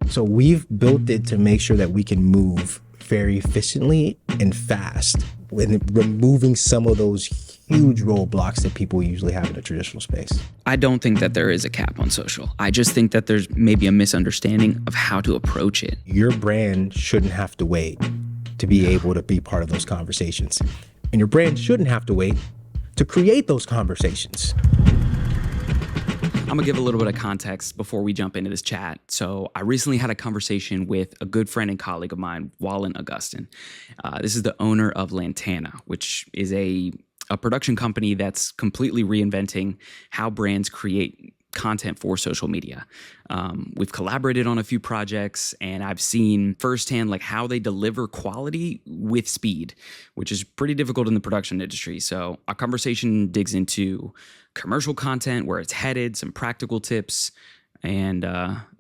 So we've built it to make sure that we can move very efficiently and fast, with removing some of those huge roadblocks that people usually have in a traditional space. I don't think that there is a cap on social. I just think that there's maybe a misunderstanding of how to approach it. Your brand shouldn't have to wait to be able to be part of those conversations. And your brand shouldn't have to wait to create those conversations. I'm gonna give a little bit of context before we jump into this chat. So I recently had a conversation with a good friend and colleague of mine, Wallen, Augustin. This is the owner of Lantana, which is a production company that's completely reinventing how brands create content for social media. We've collaborated on a few projects, and I've seen firsthand like how they deliver quality with speed, which is pretty difficult in the production industry. So our conversation digs into commercial content, where it's headed, some practical tips, and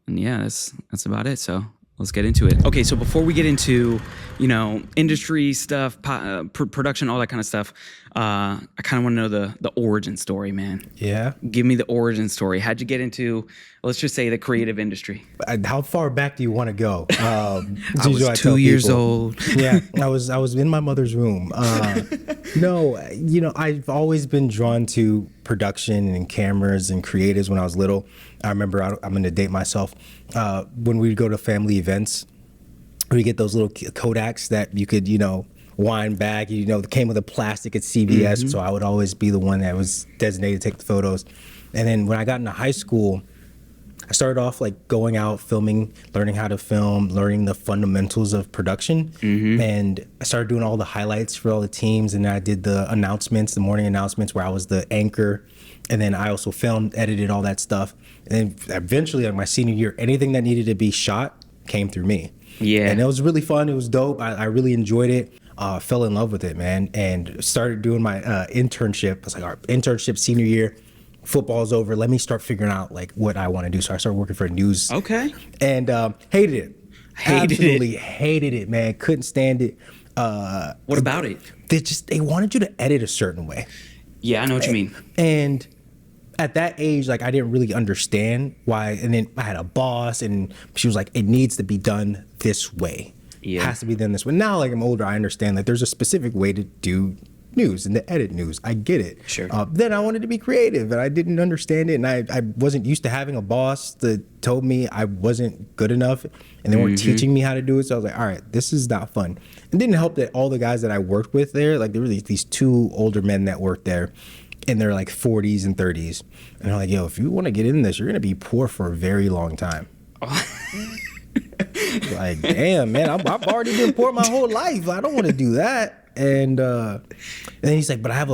yeah, that's about it. So let's get into it. Okay, so before we get into, industry stuff, production, all that kind of stuff, I kind of want to know the origin story, man. Yeah. Give me the origin story. How'd you get into, let's just say, the creative industry? How far back do you want to go? I was 2 years old. Yeah, I was in my mother's womb. No, I've always been drawn to production and cameras and creatives when I was little. I remember, I'm going to date myself, when we'd go to family events, we get those little Kodaks that you could, wind back, that came with a plastic at CVS. Mm-hmm. So I would always be the one that was designated to take the photos. And then when I got into high school, I started off like going out, filming, learning how to film, learning the fundamentals of production. Mm-hmm. And I started doing all the highlights for all the teams. And I did the announcements, the morning announcements, where I was the anchor. And then I also filmed, edited all that stuff. And then eventually, like my senior year, anything that needed to be shot came through me. Yeah. And it was really fun. It was dope. I really enjoyed it. Fell in love with it, man. And started doing my internship. It was like our internship senior year. Football's over. Let me start figuring out like what I want to do. So I started working for news. Okay. And hated it. Absolutely hated it, man. Couldn't stand it. What about it? They wanted you to edit a certain way. Yeah, I know what you mean. And at that age, like I didn't really understand why. And then I had a boss, and she was like, "It needs to be done this way. Yeah. It has to be done this way." Now, like I'm older, I understand that there's a specific way to do news and to edit news. I get it. Sure. Then I wanted to be creative, and I didn't understand it, and I wasn't used to having a boss that told me I wasn't good enough, and they weren't teaching me how to do it. So I was like, all right, this is not fun. It didn't help that all the guys that I worked with there, like there were these two older men that worked there in their like 40s and 30s, and they're like, yo, if you want to get in this, you're gonna be poor for a very long time. Like, damn, man, I've already been poor my whole life. I don't want to do that. And then he's like, but I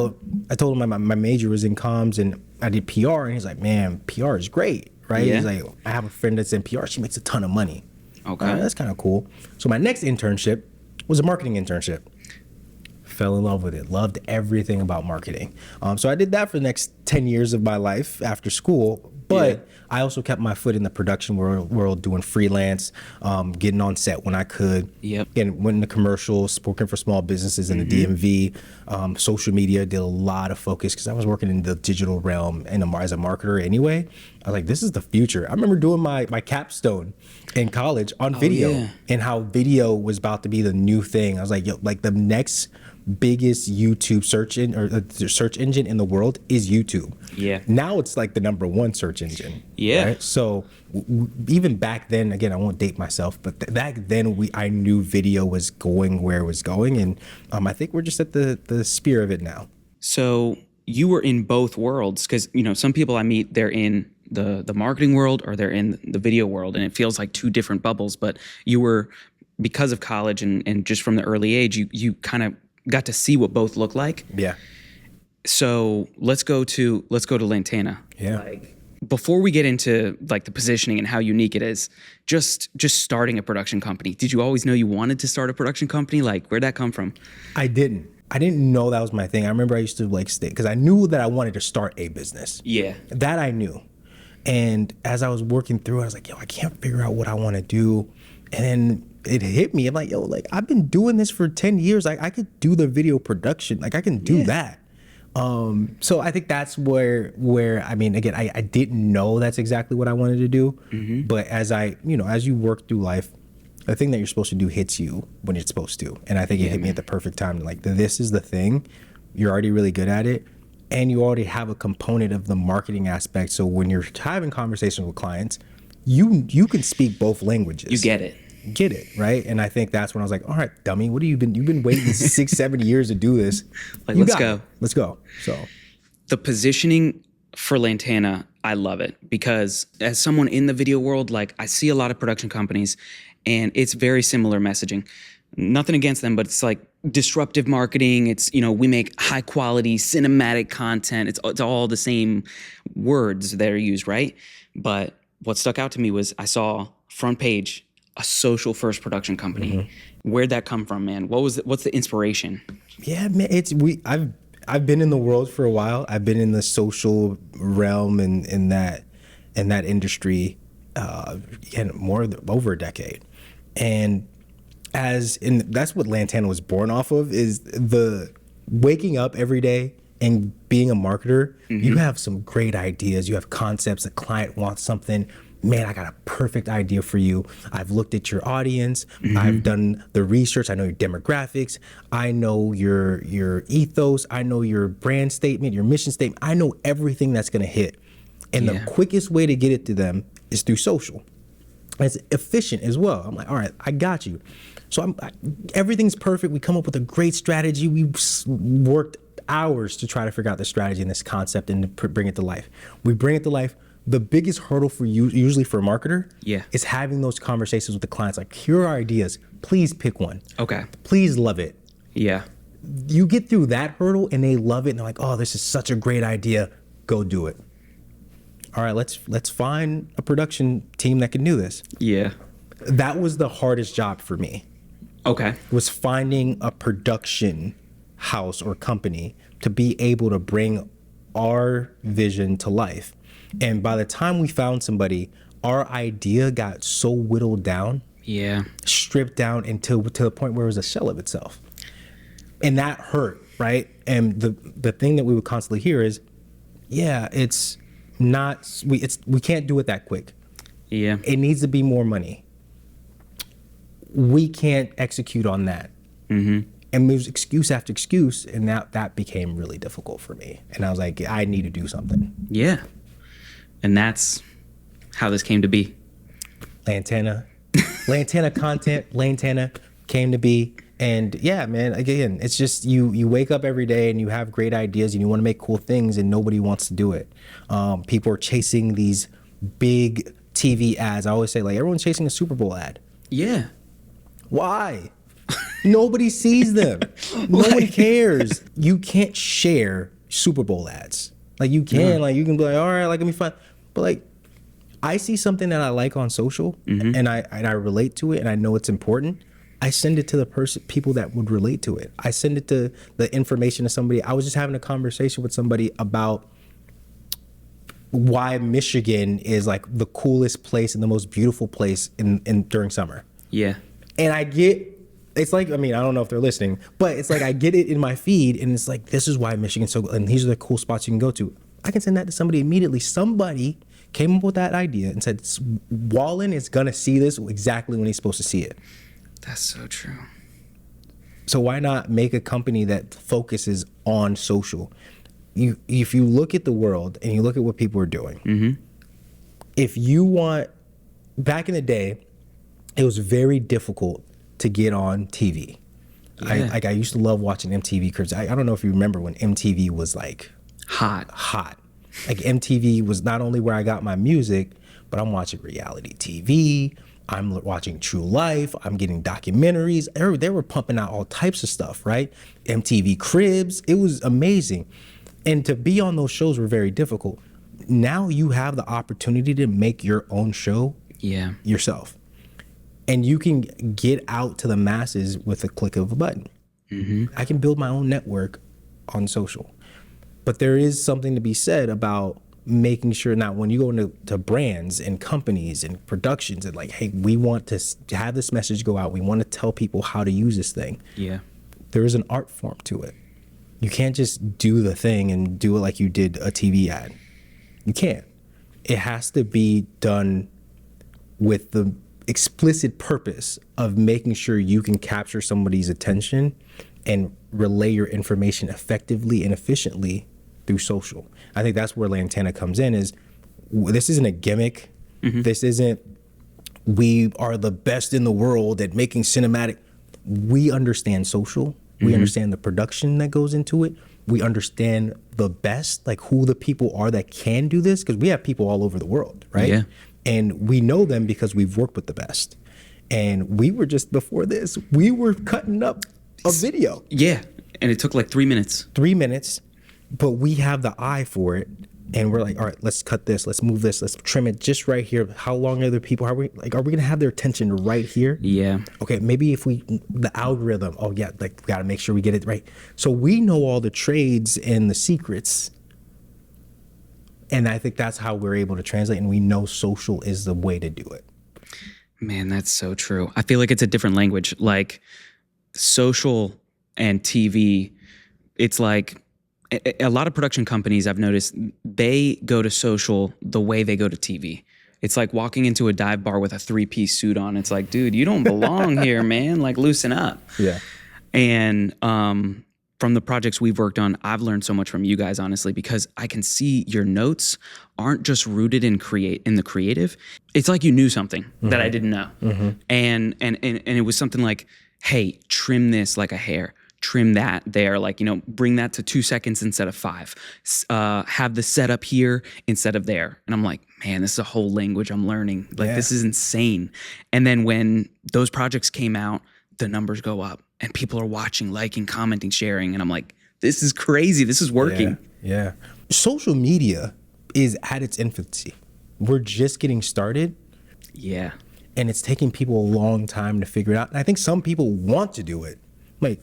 told him my major was in comms and I did PR. And he's like, man, PR is great, right? Yeah. He's like, I have a friend that's in PR. She makes a ton of money. Okay. That's kind of cool. So my next internship was a marketing internship. Fell in love with it. Loved everything about marketing. So I did that for the next 10 years of my life after school. But I also kept my foot in the production world doing freelance, getting on set when I could. Yep. And went into commercials, working for small businesses in the DMV, social media, did a lot of focus because I was working in the digital realm and as a marketer anyway. I was like, this is the future. I remember doing my capstone in college on video and how video was about to be the new thing. I was like, yo, like the next biggest YouTube search engine in the world is YouTube. Yeah. Now it's like the #1 search engine. Yeah. Right? So even back then, again, I won't date myself, but back then I knew video was going where it was going, and I think we're just at the spear of it now. So you were in both worlds, because some people I meet, they're in the marketing world or they're in the video world, and it feels like two different bubbles. But you were, because of college and just from the early age, you kind of got to see what both look like. Yeah. So let's go to Lantana. Yeah. Like, before we get into like the positioning and how unique it is, just starting a production company. Did you always know you wanted to start a production company? Like, where'd that come from? I didn't know that was my thing. I remember I used to like stay because I knew that I wanted to start a business. Yeah. That I knew. And as I was working through it, I was like, yo, I can't figure out what I want to do. And then it hit me. I'm like, yo, like I've been doing this for 10 years. Like I could do the video production. Like I can do that. So I think that's where I mean, again, I didn't know that's exactly what I wanted to do, but as as you work through life, the thing that you're supposed to do hits you when it's supposed to, and I think it hit me at the perfect time. Like, this is the thing, you're already really good at it, and you already have a component of the marketing aspect. So when you're having conversations with clients, you can speak both languages. You get it, right? And I think that's when I was like, all right, dummy, you've been waiting 6-7 years to do this. Like, let's go. Let's go. So the positioning for Lantana, I love it, because as someone in the video world, like, I see a lot of production companies and it's very similar messaging. Nothing against them, but it's like disruptive marketing. It's, we make high quality cinematic content. It's all the same words that are used, right? But what stuck out to me was I saw front page, a social first production company. Where'd that come from, man? What's the inspiration? Yeah, man, I've been in the world for a while. I've been in the social realm and in that industry over a decade. And that's what Lantana was born off of, is the waking up every day and being a marketer. You have some great ideas. You have concepts. A client wants something. Man, I got a perfect idea for you. I've looked at your audience. I've done the research. I know your demographics. I know your ethos. I know your brand statement, your mission statement. I know everything that's going to hit. And the quickest way to get it to them is through social. And it's efficient as well. I'm like, all right, I got you. So everything's perfect. We come up with a great strategy. We worked hours to try to figure out the strategy and this concept and to bring it to life. We bring it to life. The biggest hurdle for you, usually for a marketer, is having those conversations with the clients. Like, here are ideas. Please pick one. Okay. Please love it. Yeah. You get through that hurdle and they love it and they're like, oh, this is such a great idea. Go do it. All right, let's find a production team that can do this. Yeah. That was the hardest job for me. Okay. Was finding a production house or company to be able to bring our vision to life. And by the time we found somebody, our idea got so whittled down, stripped down to the point where it was a shell of itself. And that hurt, right? And the thing that we would constantly hear is, it's not, we can't do it that quick. Yeah. It needs to be more money. We can't execute on that. And there's excuse after excuse, and that became really difficult for me. And I was like, I need to do something. Yeah. And that's how this came to be. Lantana content, Lantana came to be. And yeah, man, again, it's just you wake up every day and you have great ideas and you want to make cool things and nobody wants to do it. People are chasing these big TV ads. I always say, like, everyone's chasing a Super Bowl ad. Yeah. Why? Nobody sees them. No one cares. You can't share Super Bowl ads. Like, you can, like, you can be like, all right, like, let me find. But like, I see something that I like on social and I relate to it and I know it's important. I send it to the people that would relate to it. I send it to the information to somebody. I was just having a conversation with somebody about why Michigan is like the coolest place and the most beautiful place in during summer. Yeah. And it's like, I mean, I don't know if they're listening, but it's like I get it in my feed and it's like, this is why Michigan's so good and these are the cool spots you can go to. I can send that to somebody immediately. Somebody came up with that idea and said, Wallen is going to see this exactly when he's supposed to see it. That's so true. So why not make a company that focuses on social? If you look at the world and you look at what people are doing, if you want, back in the day, it was very difficult to get on TV. Yeah. I used to love watching MTV because I don't know if you remember when MTV was like hot. Like, MTV was not only where I got my music, but I'm watching reality TV. I'm watching True Life. I'm getting documentaries. They were pumping out all types of stuff, right? MTV Cribs. It was amazing. And to be on those shows were very difficult. Now you have the opportunity to make your own show yourself. And you can get out to the masses with a click of a button. I can build my own network on social. But there is something to be said about making sure now when you go into brands and companies and productions and like, hey, we want to have this message go out. We want to tell people how to use this thing. Yeah. There is an art form to it. You can't just do the thing and do it like you did a TV ad. You can't. It has to be done with the explicit purpose of making sure you can capture somebody's attention and relay your information effectively and efficiently through social. I think that's where Lantana comes in. Is this isn't a gimmick. This isn't we are the best in the world at making cinematic. We understand social. We understand the production that goes into it. We understand the best, like who the people are that can do this, because we have people all over the world, right? Yeah. And we know them because we've worked with the best. And we were just before this, we were cutting up a video. Yeah. And it took like 3 minutes. 3 minutes, but we have the eye for it. And we're like, all right, let's cut this, let's move this, let's trim it just right here. How long are the people? Are we gonna have their attention right here? Yeah. Okay, maybe if the algorithm, oh yeah, like we gotta make sure we get it right. So we know all the trades and the secrets. And I think that's how we're able to translate, and we know social is the way to do it. Man, that's so true. I feel like it's a different language. Like social and TV, it's like a lot of production companies I've noticed, they go to social the way they go to TV. It's like walking into a dive bar with a 3-piece suit on. It's like, dude, you don't belong here, man. Like, loosen up. Yeah. And from the projects we've worked on, I've learned so much from you guys, honestly, because I can see your notes aren't just rooted in the creative. It's like you knew something that I didn't know. And it was something like, hey, trim this like a hair. Trim that there, like, bring that to 2 seconds instead of 5. Have the setup here instead of there. And I'm like, man, this is a whole language I'm learning. Like, This is insane. And then when those projects came out, the numbers go up and people are watching, liking, commenting, sharing. And I'm like, this is crazy. This is working. Yeah. Social media is at its infancy. We're just getting started. Yeah. And it's taking people a long time to figure it out. And I think some people want to do it. Like,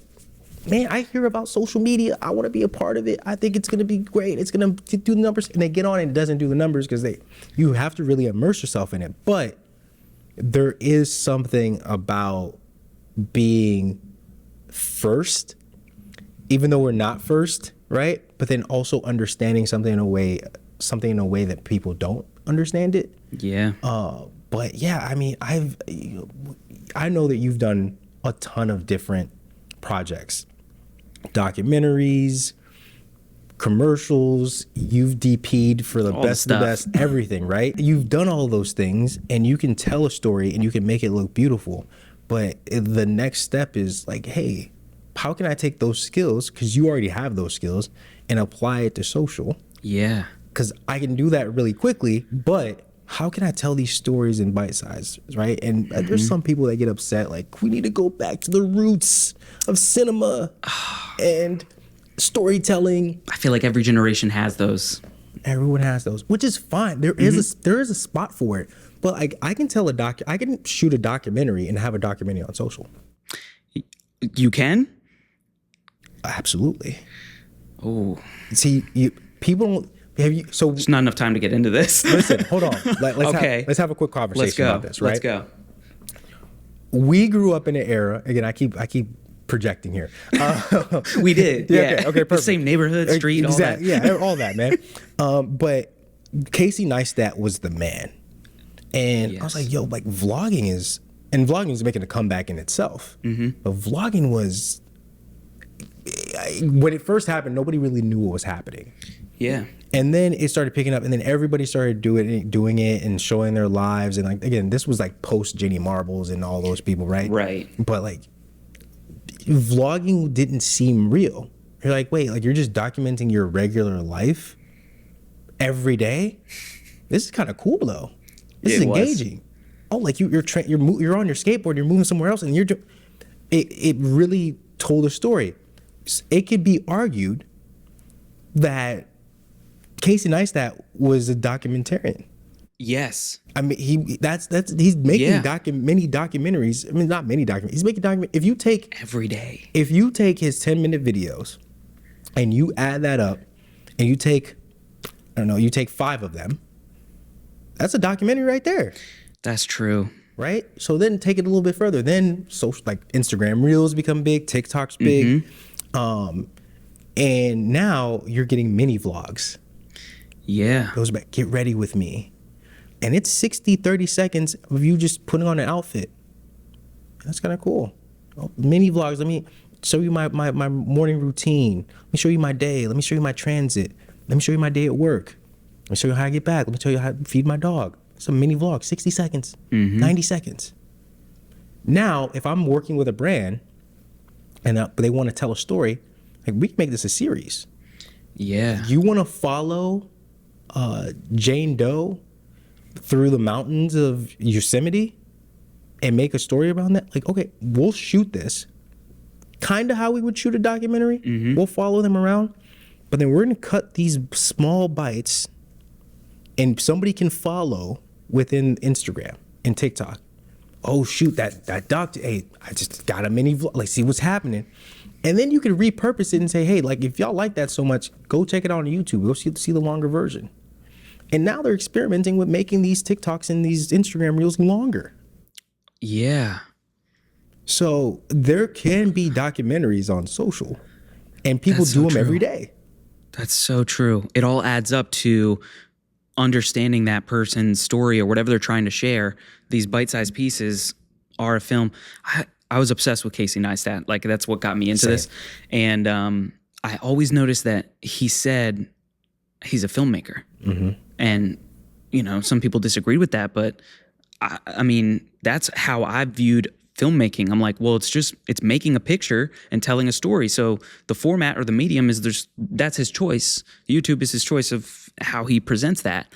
man, I hear about social media. I want to be a part of it. I think it's going to be great. It's going to do the numbers. And they get on and it doesn't do the numbers because you have to really immerse yourself in it. But there is something about being first, even though we're not first, right? But then also understanding something in a way that people don't understand it. Yeah. But yeah, I mean, I know that you've done a ton of different projects. Documentaries, commercials, you've DP'd for the best of the best, everything, right? You've done all those things and you can tell a story and you can make it look beautiful. But the next step is like, hey, how can I take those skills, because you already have those skills, and apply it to social? Yeah. Because I can do that really quickly, but how can I tell these stories in bite size, right? And there's some people that get upset, like, we need to go back to the roots of cinema and storytelling. I feel like every generation has those. Everyone has those, which is fine. There is a spot for it. But like, I can shoot a documentary and have a documentary on social. You can? Absolutely. Oh. See, people don't. So there's not enough time to get into this. Listen, hold on. Let's have a quick conversation Let's go. about this, right? Let's go. We grew up in an era. Again, I keep projecting here. We did. Yeah. Okay. Perfect. The same neighborhood, street, exactly, all that. Yeah, all that, man. But Casey Neistat was the man, and I was like, yo, like vlogging is making a comeback in itself. But vlogging was, when it first happened, nobody really knew what was happening. Yeah. And then it started picking up, and then everybody started doing it and showing their lives. And like, again, this was like post Jenny Marbles and all those people, right? Right. But like, vlogging didn't seem real. You're like, wait, like you're just documenting your regular life every day? This is kind of cool though. This is engaging. Oh, like you're on your skateboard, you're moving somewhere else, and it really told a story. It could be argued that Casey Neistat was a documentarian. Yes. I mean, he's making many documentaries. I mean, not many documentaries. He's making documentaries. If you take every day, if you take his 10-minute videos and you add that up and you take 5 of them, that's a documentary right there. That's true. Right? So then take it a little bit further. Then social, like Instagram Reels become big, TikTok's big. And now you're getting mini vlogs. Yeah. Goes back, get ready with me. And it's 30 seconds of you just putting on an outfit. That's kind of cool. Mini vlogs, let me show you my morning routine. Let me show you my day. Let me show you my transit. Let me show you my day at work. Let me show you how I get back. Let me tell you how to feed my dog. It's a mini vlog, 60 seconds, 90 seconds. Now, if I'm working with a brand and they want to tell a story, like we can make this a series. Yeah. You want to follow Jane Doe through the mountains of Yosemite and make a story around that? Like, okay, we'll shoot this kind of how we would shoot a documentary. We'll follow them around, but then we're going to cut these small bites and somebody can follow within Instagram and TikTok. Oh shoot, that doctor, hey, I just got a mini vlog, like see what's happening. And then you can repurpose it and say, hey, like if y'all like that so much, go check it out on YouTube. Go see the longer version. And now they're experimenting with making these TikToks and these Instagram reels longer. Yeah. So there can be documentaries on social and people do them every day. That's so true. It all adds up to understanding that person's story or whatever they're trying to share. These bite-sized pieces are a film. I was obsessed with Casey Neistat. Like that's what got me into this. And I always noticed that he said he's a filmmaker. And, you know, some people disagreed with that, but I mean, that's how I viewed filmmaking. I'm like, well, it's making a picture and telling a story. So the format or the medium that's his choice. YouTube is his choice of how he presents that.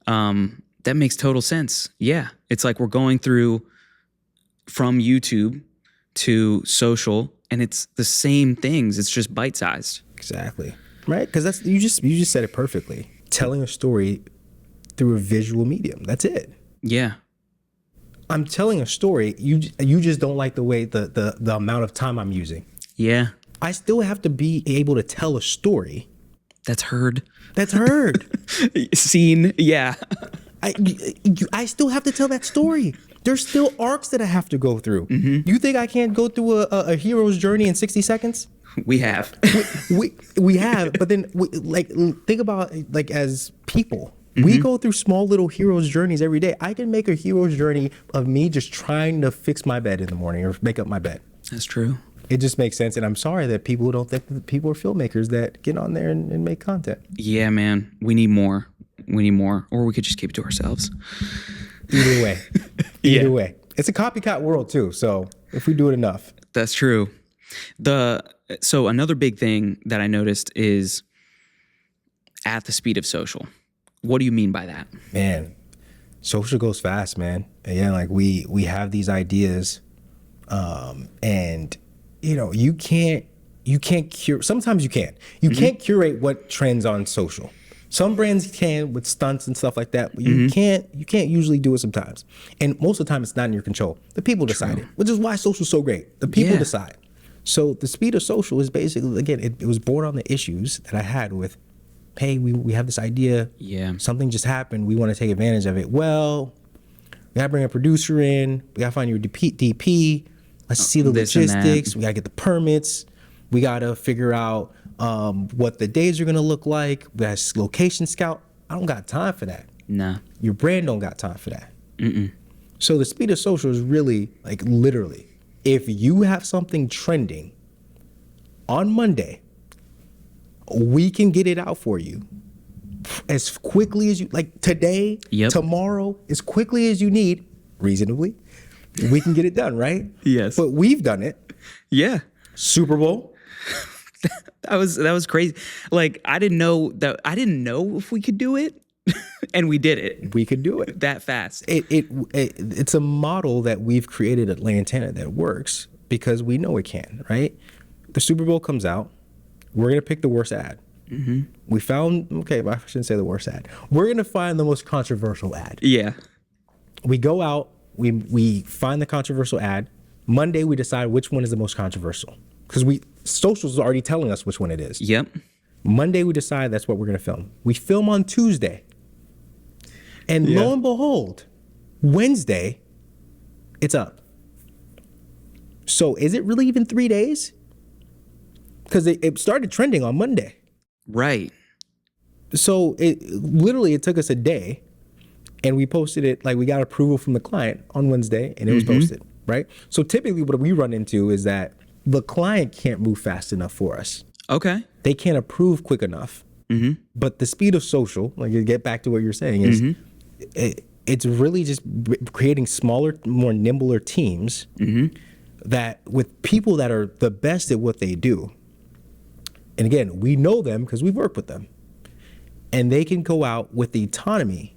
That makes total sense. Yeah. It's like we're going through from YouTube to social and it's the same things. It's just bite-sized. Exactly. Right? Because you just said it perfectly. Telling a story through a visual medium. That's it. Yeah. I'm telling a story. You just don't like the way the amount of time I'm using. Yeah. I still have to be able to tell a story. That's heard. Seen. Yeah. I still have to tell that story. There's still arcs that I have to go through. You think I can't go through a hero's journey in 60 seconds? We have. we have, but then think about like as people. We go through small little hero's journeys every day. I can make a hero's journey of me just trying to fix my bed in the morning or make up my bed. That's true. It just makes sense. And I'm sorry that people don't think that people are filmmakers that get on there and make content. Yeah, man. We need more. Or we could just keep it to ourselves. Either way. Either way. It's a copycat world too. So if we do it enough. That's true. So another big thing that I noticed is at the speed of social. What do you mean by that? Man, social goes fast, man. Again, like we have these ideas, and you know, you can't cure. Sometimes you can. You can't curate what trends on social. Some brands can with stunts and stuff like that, but you can't usually do it sometimes. And most of the time it's not in your control. The people decide it, which is why social's so great. The people decide. So the speed of social is basically, again, it was born on the issues that I had with, hey, we have this idea. Yeah. Something just happened. We want to take advantage of it. Well, we got to bring a producer in. We got to find your DP. Let's see the logistics. We got to get the permits. We got to figure out what the days are going to look like. We got to location scout. I don't got time for that. Nah. Your brand don't got time for that. So the speed of social is really, like, literally, if you have something trending on Monday, we can get it out for you as quickly as you, like today, tomorrow, as quickly as you need, reasonably. We can get it done, right? Yes. But we've done it. Yeah. Super Bowl. That was crazy. Like I didn't know if we could do it, and we did it. We could do it that fast. It's a model that we've created at Lantana that works because we know it can, right? The Super Bowl comes out. We're going to pick the worst ad. We found, I shouldn't say the worst ad. We're going to find the most controversial ad. Yeah. We go out, we find the controversial ad. Monday, we decide which one is the most controversial. Because social's already telling us which one it is. Yep. Monday, we decide that's what we're going to film. We film on Tuesday. And lo and behold, Wednesday, it's up. So is it really even 3 days? because it started trending on Monday. Right. So it took us a day, and we posted it, like we got approval from the client on Wednesday, and it was posted, right? So typically what we run into is that the client can't move fast enough for us. Okay. They can't approve quick enough. But the speed of social, like you get back to what you're saying, is it's really just creating smaller, more nimbler teams that with people that are the best at what they do. And again, we know them because we've worked with them. And they can go out with the autonomy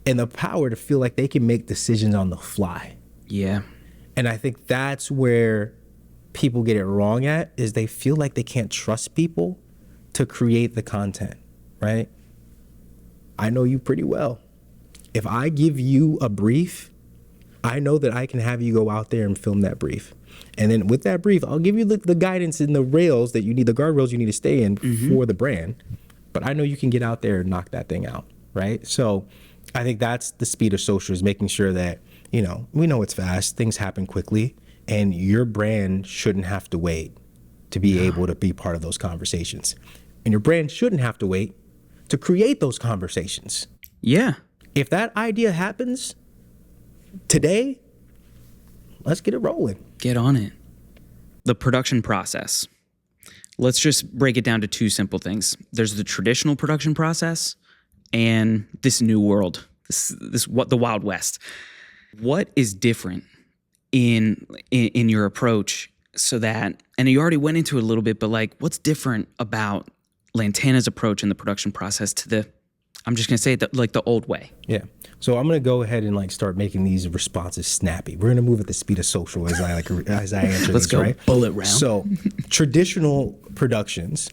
and the power to feel like they can make decisions on the fly. Yeah. And I think that's where people get it wrong at, is they feel like they can't trust people to create the content, right? I know you pretty well. If I give you a brief, I know that I can have you go out there and film that brief. And then with that brief, I'll give you the guidance and the rails that you need, the guardrails you need to stay in for the brand. But I know you can get out there and knock that thing out, right? So I think that's the speed of social, is making sure that, we know it's fast, things happen quickly, and your brand shouldn't have to wait to be able to be part of those conversations. And your brand shouldn't have to wait to create those conversations. Yeah. If that idea happens today, let's get it rolling. Get on it. The production process. Let's just break it down to two simple things. There's the traditional production process and this new world, the Wild West. What is different in your approach, so that, and you already went into it a little bit, but like, what's different about Lantana's approach in the production process to the, I'm just going to say it, like the old way? Yeah. So I'm going to go ahead and like start making these responses snappy. We're going to move at the speed of social as I answer Let's these, go right? bullet round. So traditional productions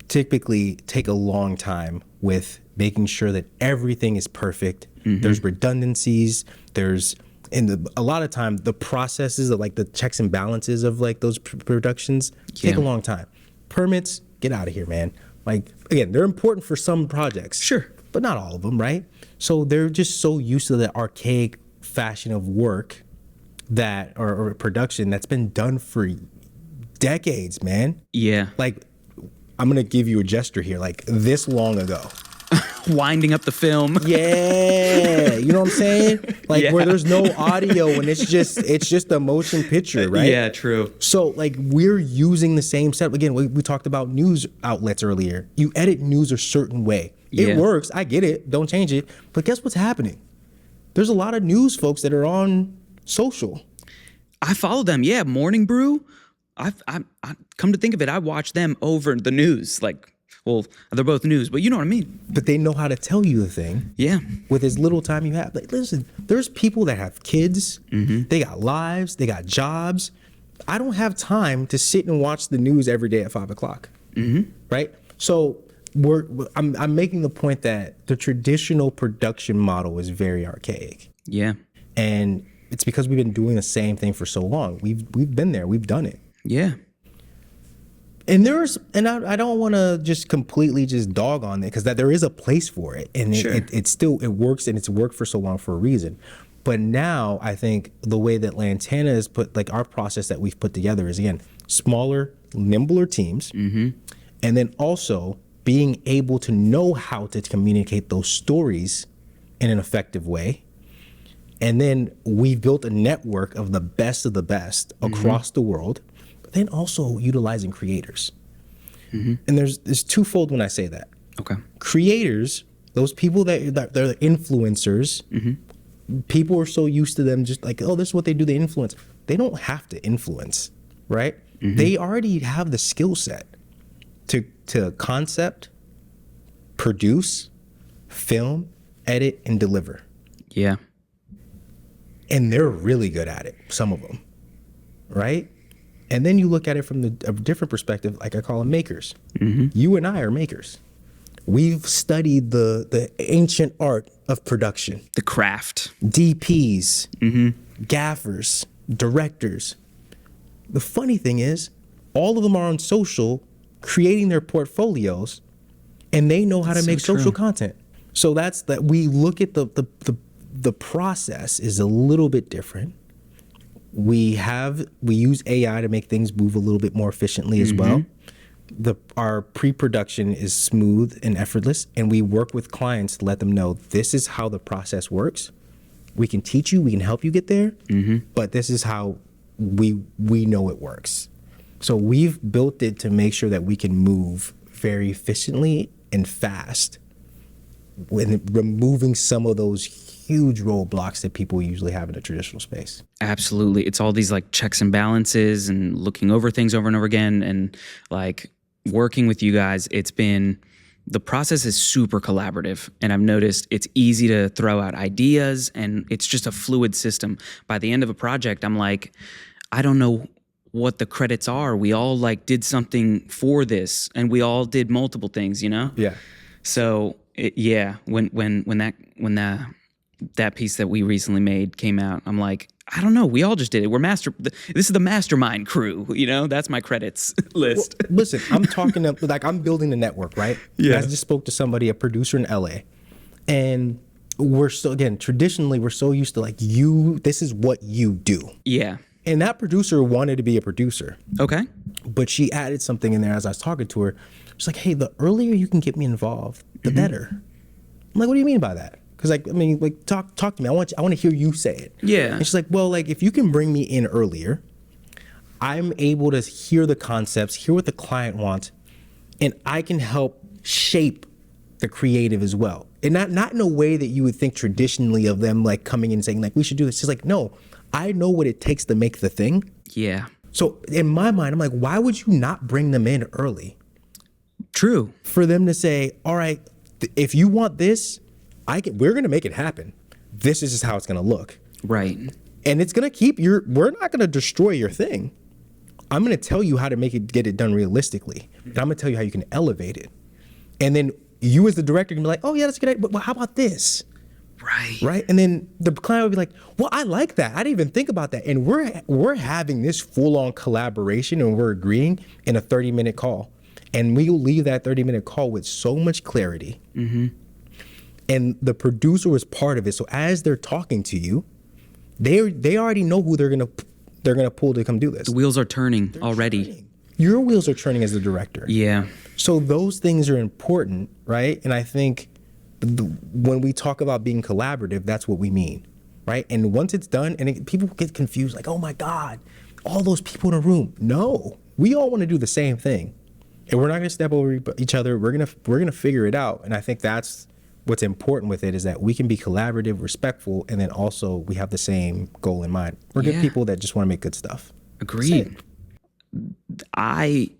typically take a long time with making sure that everything is perfect. There's redundancies. There's, a lot of time, the processes of like the checks and balances of like those productions take a long time. Permits, get out of here, man. Like, again, they're important for some projects. Sure. But not all of them, right? So they're just so used to the archaic fashion of work that, or production that's been done for decades, man. Yeah. Like, I'm going to give you a gesture here, like this long ago. Winding up the film. Yeah, you know what I'm saying? Like where there's no audio and it's just a motion picture, right? Yeah, true. So like we're using the same setup. Again, we talked about news outlets earlier. You edit news a certain way. It works. I get it. Don't change it. But guess what's happening? There's a lot of news folks that are on social. I follow them. Yeah, Morning Brew. I come to think of it, I watch them over the news. Like, well, they're both news, but you know what I mean. But they know how to tell you the thing. Yeah. With as little time you have. Like, listen, there's people that have kids. They got lives. They got jobs. I don't have time to sit and watch the news every day at 5 o'clock. Right? So I'm making the point that the traditional production model is very archaic. Yeah. And it's because we've been doing the same thing for so long. We've been there. We've done it. Yeah. And I don't want to just completely just dog on it, because that there is a place for it, and it works, and it's worked for so long for a reason. But now I think the way that Lantana has put, like our process that we've put together is, again, smaller, nimbler teams, and then also being able to know how to communicate those stories in an effective way. And then we've built a network of the best across the world, but then also utilizing creators. And there's twofold when I say that. Okay. Creators, those people that they're the influencers, people are so used to them just like, oh, this is what they do, they influence. They don't have to influence, right? They already have the skill set to concept, produce, film, edit, and deliver. Yeah. And they're really good at it, some of them, right? And then you look at it from a different perspective, like I call them makers. You and I are makers. We've studied the ancient art of production. The craft. DPs, gaffers, directors. The funny thing is, all of them are on social, creating their portfolios, and they know how to make social content. So that's that. We look at the process is a little bit different, We use AI to make things move a little bit more efficiently as well. Our pre-production is smooth and effortless, and we work with clients to let them know this is how the process works. We can teach you, we can help you get there, but this is how we know it works. So we've built it to make sure that we can move very efficiently and fast, when removing some of those huge roadblocks that people usually have in a traditional space. Absolutely. It's all these like checks and balances and looking over things over and over again. And like working with you guys, the process is super collaborative. And I've noticed it's easy to throw out ideas and it's just a fluid system. By the end of a project, I'm like, I don't know what the credits are. We all like did something for this and we all did multiple things, you know? Yeah. So when that piece that we recently made came out, I'm like, I don't know. We all just did it. This is the mastermind crew. You know, that's my credits list. Well, listen, I'm talking I'm building the network, right? Yeah. I just spoke to somebody, a producer in LA, and traditionally we're so used to like this is what you do. Yeah. And that producer wanted to be a producer. Okay. But she added something in there as I was talking to her. She's like, hey, the earlier you can get me involved, the better. I'm like, what do you mean by that? Because talk to me. I want to hear you say it. Yeah. And she's like, well, like if you can bring me in earlier, I'm able to hear the concepts, hear what the client wants, and I can help shape the creative as well. And not in a way that you would think traditionally of them like coming in and saying like we should do this. She's like, no, I know what it takes to make the thing. Yeah. So in my mind, I'm like, why would you not bring them in early? True. For them to say, all right, if you want this, we're going to make it happen. This is just how it's going to look. Right. And it's going to we're not going to destroy your thing. I'm going to tell you how to get it done realistically. And I'm going to tell you how you can elevate it. And then you as the director can be like, oh yeah, that's a good idea, but how about this? Right. Right. And then the client would be like, well, I like that. I didn't even think about that. And we're having this full on collaboration and we're agreeing in a 30-minute call. And we'll leave that 30-minute call with so much clarity. And the producer was part of it. So as they're talking to you, they already know who they're gonna pull to come do this. The wheels are turning already. Your wheels are turning as the director. Yeah. So those things are important, right? And I think when we talk about being collaborative, that's what we mean, right? And once it's done, and people get confused, like, oh my God, all those people in a room. No, we all want to do the same thing, and we're not gonna step over each other. We're gonna figure it out. And I think that's what's important with it, is that we can be collaborative, respectful, and then also we have the same goal in mind. We're good people that just want to make good stuff. Agreed. I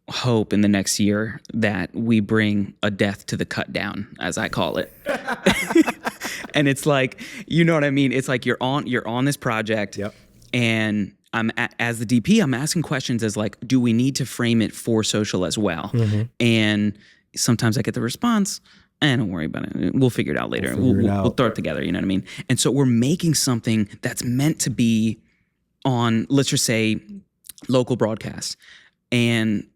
hope in the next year that we bring a death to the cut down, as I call it. And it's like, you know what I mean? It's like you're on this project. Yep. And as the DP, I'm asking questions as like, do we need to frame it for social as well? And sometimes I get the response, don't worry about it. We'll figure it out later. We'll throw it together. You know what I mean? And so we're making something that's meant to be on, let's just say, local broadcast. And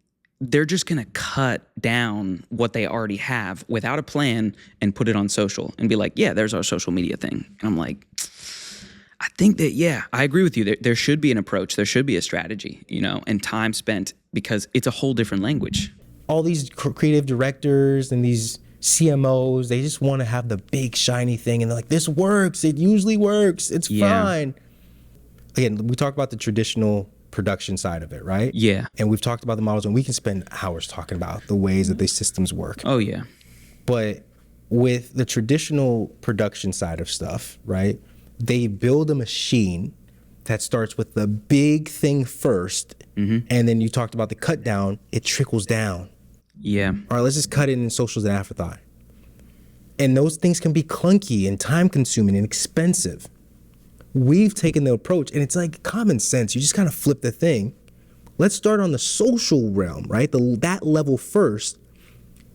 they're just going to cut down what they already have without a plan and put it on social and be like, yeah, there's our social media thing. And I'm like, I think that, yeah, I agree with you. There should be an approach. There should be a strategy, and time spent, because it's a whole different language. All these creative directors and these CMOs, they just want to have the big shiny thing, and they're like, this works. It usually works. It's fine. Again, we talk about the traditional production side of it, right? Yeah. And we've talked about the models, and we can spend hours talking about the ways that these systems work. Oh, yeah. But with the traditional production side of stuff, right, they build a machine that starts with the big thing first, and then you talked about the cut down, it trickles down. Yeah. All right, let's just cut it in social as an afterthought. And those things can be clunky and time consuming and expensive. We've taken the approach, and it's like common sense. You just kind of flip the thing. Let's start on the social realm, right? That level first,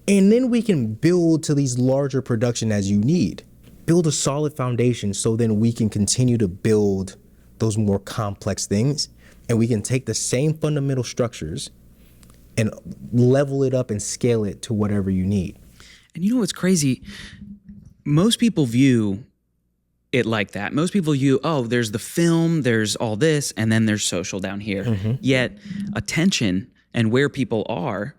and then we can build to these larger production as you need. Build a solid foundation, so then we can continue to build those more complex things, and we can take the same fundamental structures and level it up and scale it to whatever you need. And you know what's crazy? Most people view it like that. Most people there's the film, there's all this, and then there's social down here. Yet attention and where people are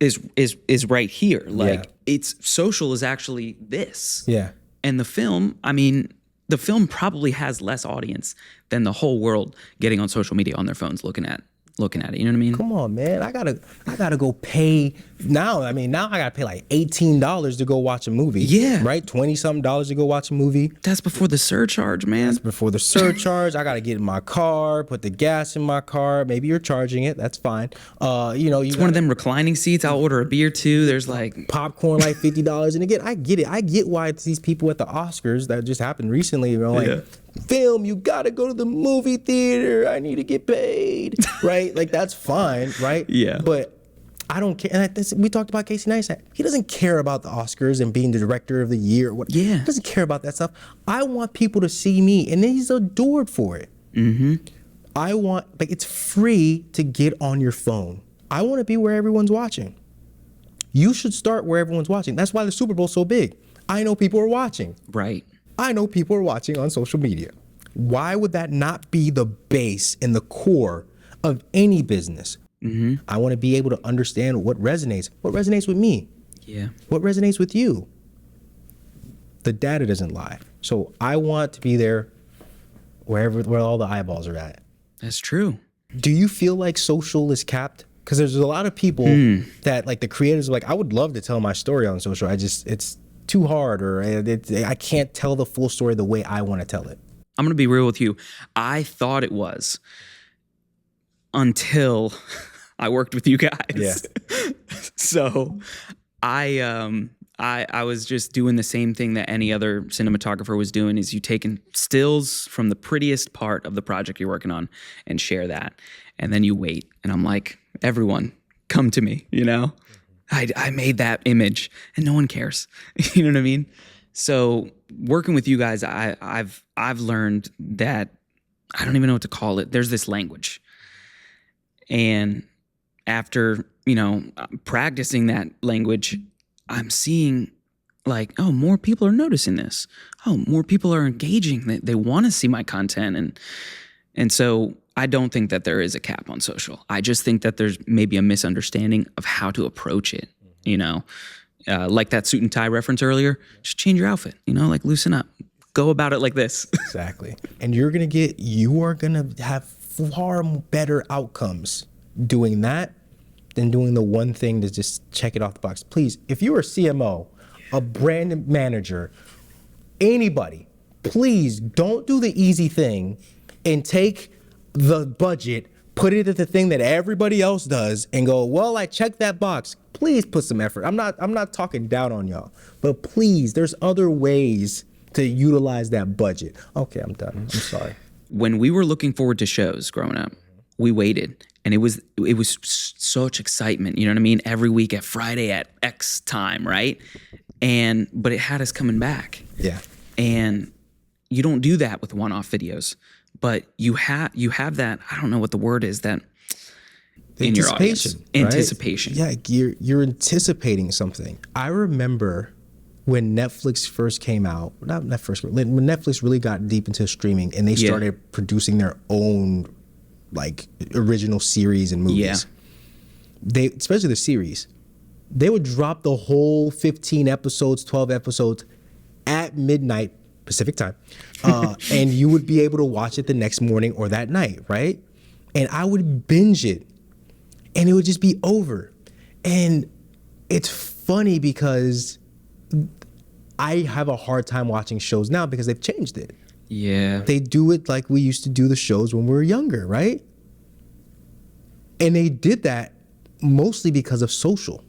is right here. Like it's social is actually this. Yeah. And the film, I mean, the film probably has less audience than the whole world getting on social media on their phones looking at it. You know what I mean? Come on, man. I gotta go pay now. I mean, now I gotta pay like $18 to go watch a movie. Yeah. Right? $20-something to go watch a movie. That's before the surcharge, man. That's before the surcharge. I gotta get in my car, put the gas in my car. Maybe you're charging it. That's fine. It's one of them reclining seats. I'll order a beer too. There's like popcorn, like $50. And again, I get it. I get why it's these people at the Oscars that just happened recently. You know, like, film, you gotta go to the movie theater. I need to get paid. Right? Like, that's fine, right? Yeah. But I don't care. And we talked about Casey Neistat. He doesn't care about the Oscars and being the director of the year. He doesn't care about that stuff. I want people to see me, and he's adored for it. I want, like, it's free to get on your phone. I want to be where everyone's watching. You should start where everyone's watching. That's why the Super Bowl's so big. I know people are watching. Right. I know people are watching on social media. Why would that not be the base and the core of any business? I want to be able to understand what resonates with me. Yeah. What resonates with you. The data doesn't lie. So I want to be there where all the eyeballs are at. That's true. Do you feel like social is capped? Because there's a lot of people that, like, the creators are like, I would love to tell my story on social. It's too hard, or I can't tell the full story the way I want to tell it. I'm going to be real with you. I thought it was until I worked with you guys. Yeah. So I was just doing the same thing that any other cinematographer was doing, is you taking stills from the prettiest part of the project you're working on and share that. And then you wait. And I'm like, everyone, come to me, you know? I made that image and no one cares. You know what I mean? So working with you guys, I've learned that I don't even know what to call it. There's this language. And after, practicing that language, I'm seeing like, oh, more people are noticing this. Oh, more people are engaging. They want to see my content. And so I don't think that there is a cap on social. I just think that there's maybe a misunderstanding of how to approach it, like that suit and tie reference earlier. Just change your outfit, like loosen up. Go about it like this. Exactly. And you are going to have far better outcomes doing that than doing the one thing to just check it off the box. Please, if you're a CMO, a brand manager, anybody, please don't do the easy thing and take the budget, put it at the thing that everybody else does and go, well, I checked that box. Please put some effort. I'm not talking down on y'all, but please, there's other ways to utilize that budget. Okay, I'm done. I'm sorry. When we were looking forward to shows growing up, we waited, and it was such excitement. You know what I mean? Every week at Friday at X time, right? But it had us coming back. Yeah. And you don't do that with one-off videos, but you have that. I don't know what the word is, that in your audience. Right? Anticipation. Yeah, you're anticipating something. I remember when Netflix first came out, not Netflix, when Netflix really got deep into streaming and they started producing their own like original series and movies. Yeah. Especially the series, they would drop the whole 15 episodes, 12 episodes at midnight Pacific time. And you would be able to watch it the next morning or that night, right? And I would binge it and it would just be over. And it's funny because I have a hard time watching shows now because they've changed it. Yeah. They do it like we used to do the shows when we were younger, right? And they did that mostly because of social.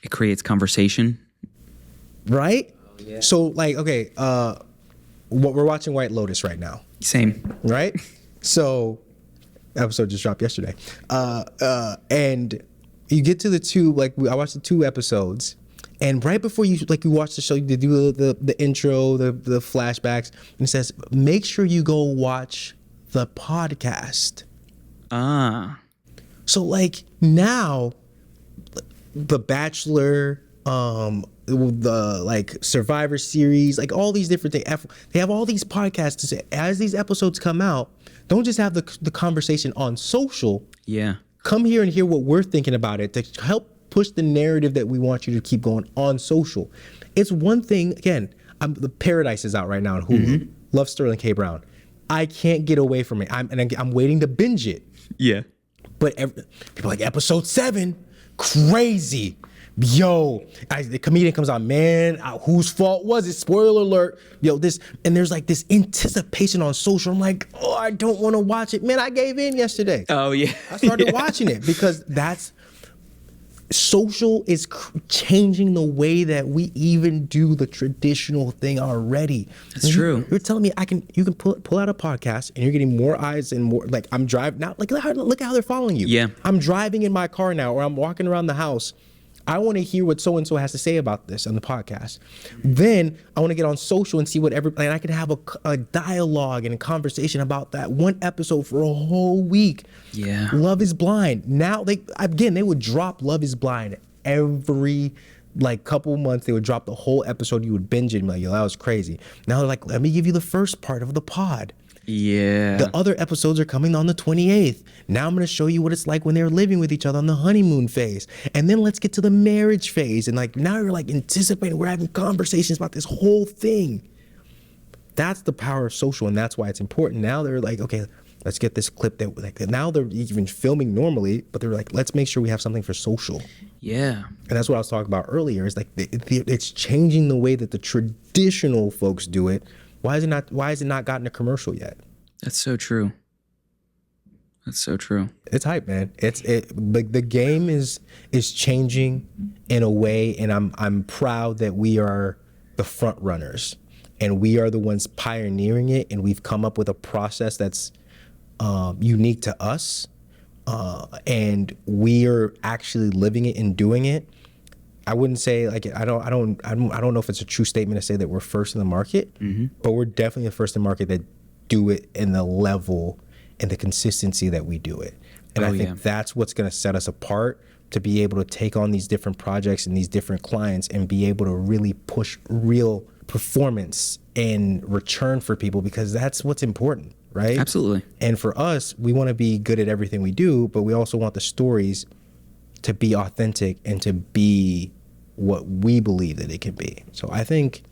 It creates conversation. Right? Oh, yeah. So like, okay, we're watching White Lotus right now. Same. Right? So, episode just dropped yesterday. And you get to the two, like I watched the 2 episodes. And right before you watch the show, you do the intro, the flashbacks, and it says, make sure you go watch the podcast. So like now, The Bachelor, the like Survivor Series, like all these different things. They have all these podcasts to say, as these episodes come out, don't just have the conversation on social. Yeah. Come here and hear what we're thinking about it to help push the narrative that we want you to keep going on social. It's one thing, again, the Paradise is out right now on Hulu. Love Sterling K. Brown. I can't get away from it. I'm waiting to binge it. Yeah. But people are like, episode 7, crazy. Yo, the comedian comes out, man, whose fault was it? Spoiler alert. Yo, and there's like this anticipation on social. I'm like, oh, I don't want to watch it. Man, I gave in yesterday. Oh, yeah. I started watching it because social is changing the way that we even do the traditional thing already. That's true. You're telling me you can pull out a podcast and you're getting more eyes and more, like I'm driving now, like look how they're following you. Yeah. I'm driving in my car now, or I'm walking around the house. I want to hear what so-and-so has to say about this on the podcast. Then I want to get on social and see what and I can have a dialogue and a conversation about that one episode for a whole week. Yeah. Love is Blind. Now they would drop Love is Blind every like couple months. They would drop the whole episode. You would binge it and be like, yo, that was crazy. Now they're like, let me give you the first part of the pod. Yeah. The other episodes are coming on the 28th. Now I'm going to show you what it's like when they're living with each other on the honeymoon phase. And then let's get to the marriage phase. And like now you're like anticipating, we're having conversations about this whole thing. That's the power of social, and that's why it's important. Now they're like, okay, let's get this clip that like now they're even filming normally, but they're like, let's make sure we have something for social. Yeah. And that's what I was talking about earlier. Is like it's changing the way that the traditional folks do it. Why has it not gotten a commercial yet? That's so true. That's so true. It's hype, man. The game is changing in a way, and I'm proud that we are the front runners, and we are the ones pioneering it, and we've come up with a process that's unique to us, and we are actually living it and doing it. I wouldn't say like I don't know if it's a true statement to say that we're first in the market, but we're definitely the first in the market that do it in the level and the consistency that we do it. And I think that's what's going to set us apart, to be able to take on these different projects and these different clients and be able to really push real performance and return for people, because that's what's important, right? Absolutely. And for us, we want to be good at everything we do, but we also want the stories to be authentic and to be what we believe that it can be. So I think,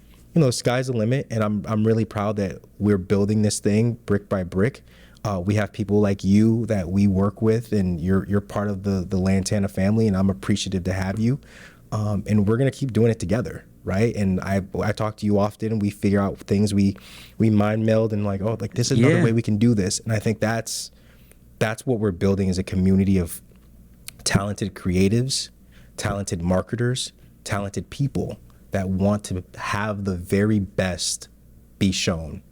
sky's the limit, and I'm really proud that we're building this thing brick by brick. We have people like you that we work with, and you're part of the Lantana family, and I'm appreciative to have you. And we're gonna keep doing it together, right? And I talk to you often, and we figure out things, we mind meld, and like, oh, like this is another way we can do this. And I think that's what we're building, is a community of talented creatives, talented marketers, talented people that want to have the very best be shown,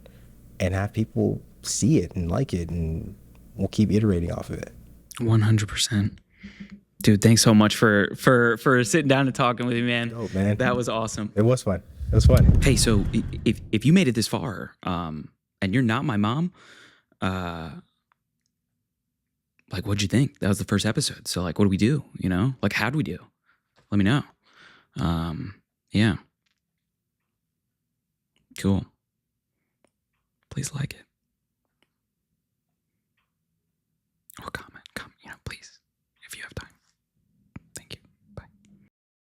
and have people see it and like it, and we'll keep iterating off of it. 100%. Dude, thanks so much for sitting down and talking with me, man. Oh, man. That was awesome. It was fun. It was fun. Hey, so if you made it this far, and you're not my mom, like, what'd you think? That was the first episode. So, like, what do we do? Like, how'd we do? Let me know. Yeah. Cool. Please like it.